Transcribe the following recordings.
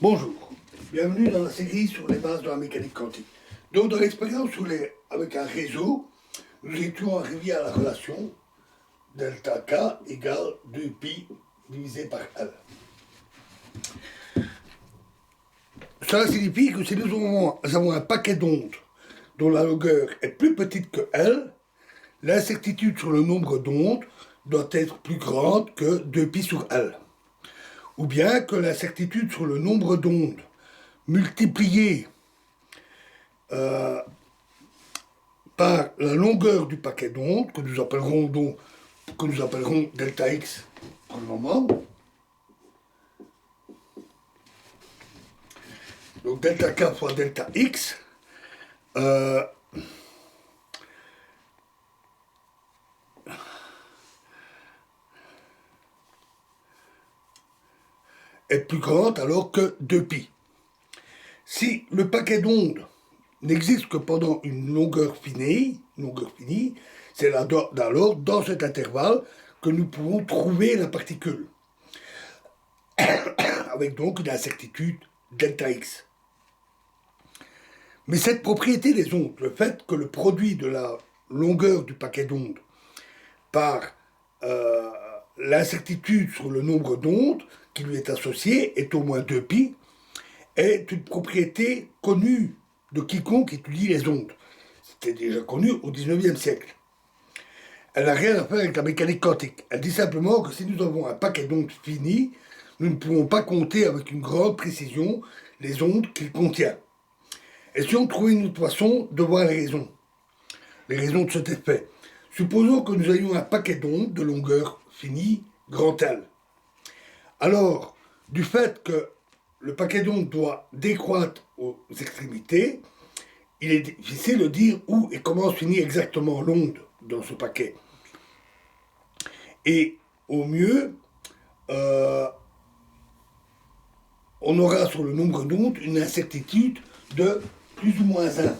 Bonjour, bienvenue dans la série sur les bases de la mécanique quantique. Donc dans l'expérience avec un réseau, nous étions arrivés à la relation delta K égale 2pi divisé par L. Cela signifie que si nous avons un paquet d'ondes dont la longueur est plus petite que L, l'incertitude sur le nombre d'ondes doit être plus grande que 2pi sur L. Ou bien que l'incertitude sur le nombre d'ondes multiplié par la longueur du paquet d'ondes, que nous appellerons delta x pour le moment. Donc delta k fois delta x est plus grande alors que 2pi. Si le paquet d'ondes n'existe que pendant une longueur finie, c'est alors dans cet intervalle que nous pouvons trouver la particule, avec donc une incertitude delta x. Mais cette propriété des ondes, le fait que le produit de la longueur du paquet d'ondes par l'incertitude sur le nombre d'ondes qui lui est associé est au moins 2pi, est une propriété connue de quiconque étudie les ondes. C'était déjà connu au XIXe siècle. Elle n'a rien à faire avec la mécanique quantique. Elle dit simplement que si nous avons un paquet d'ondes fini, nous ne pouvons pas compter avec une grande précision les ondes qu'il contient. Et si on trouvait une autre façon de voir les raisons de cet effet, supposons que nous ayons un paquet d'ondes de longueur finie, grand L. Alors, du fait que le paquet d'ondes doit décroître aux extrémités, il est difficile de dire où et comment se finit exactement l'onde dans ce paquet. Et au mieux, on aura sur le nombre d'ondes une incertitude de plus ou moins 1.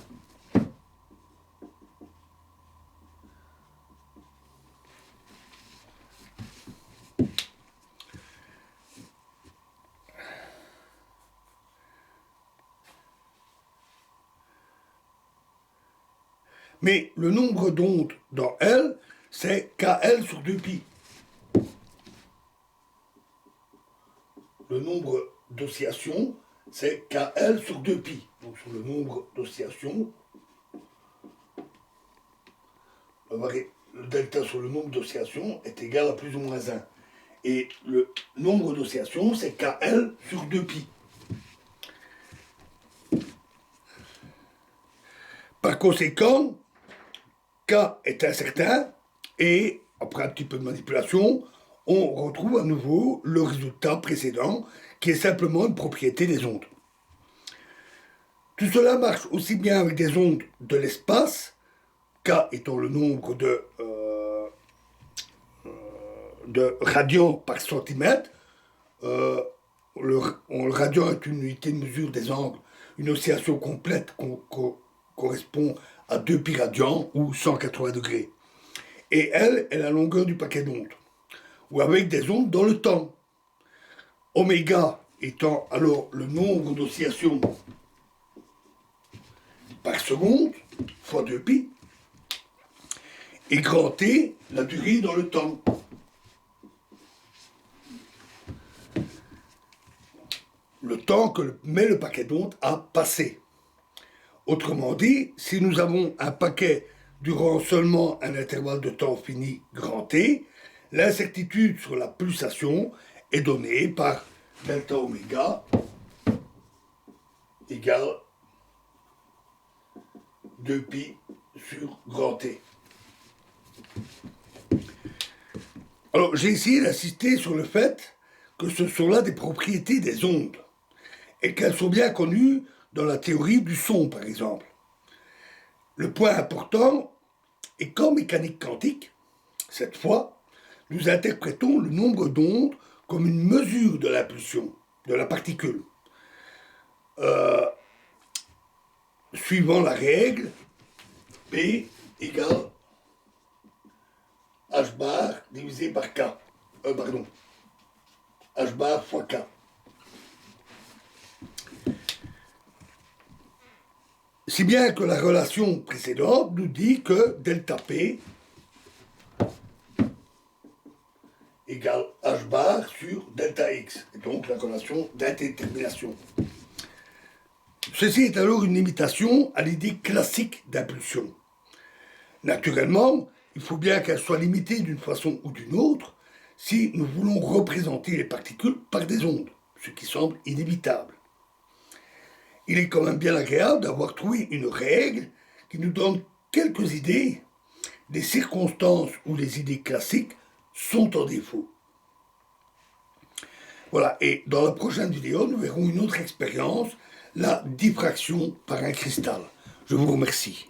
Mais le nombre d'ondes dans L, c'est KL sur 2pi. Le nombre d'oscillations, c'est KL sur 2pi. Donc sur le nombre d'oscillations, le delta sur le nombre d'oscillations est égal à plus ou moins 1. Et le nombre d'oscillations, c'est KL sur 2pi. Par conséquent, K est incertain, et après un petit peu de manipulation, on retrouve à nouveau le résultat précédent, qui est simplement une propriété des ondes. Tout cela marche aussi bien avec des ondes de l'espace, K étant le nombre de radians par centimètre. Le radian est une unité de mesure des angles. Une oscillation complète correspond à 2 pi radians ou 180 degrés. Et L est la longueur du paquet d'ondes, ou avec des ondes dans le temps. Oméga étant alors le nombre d'oscillations par seconde, fois 2pi, et grand T, la durée dans le temps. Le temps que met le paquet d'ondes à passer. Autrement dit, si nous avons un paquet durant seulement un intervalle de temps fini grand T, l'incertitude sur la pulsation est donnée par delta oméga égale 2pi sur grand T. Alors j'ai essayé d'insister sur le fait que ce sont là des propriétés des ondes et qu'elles sont bien connues dans la théorie du son par exemple. Le point important est qu'en mécanique quantique, cette fois, nous interprétons le nombre d'ondes comme une mesure de l'impulsion de la particule, suivant la règle P égale H bar divisé par K. H bar fois K. Si bien que la relation précédente nous dit que delta P égale H bar sur delta X, et donc la relation d'indétermination. Ceci est alors une limitation à l'idée classique d'impulsion. Naturellement, il faut bien qu'elle soit limitée d'une façon ou d'une autre si nous voulons représenter les particules par des ondes, ce qui semble inévitable. Il est quand même bien agréable d'avoir trouvé une règle qui nous donne quelques idées des circonstances où les idées classiques sont en défaut. Voilà, et dans la prochaine vidéo, nous verrons une autre expérience, la diffraction par un cristal. Je vous remercie.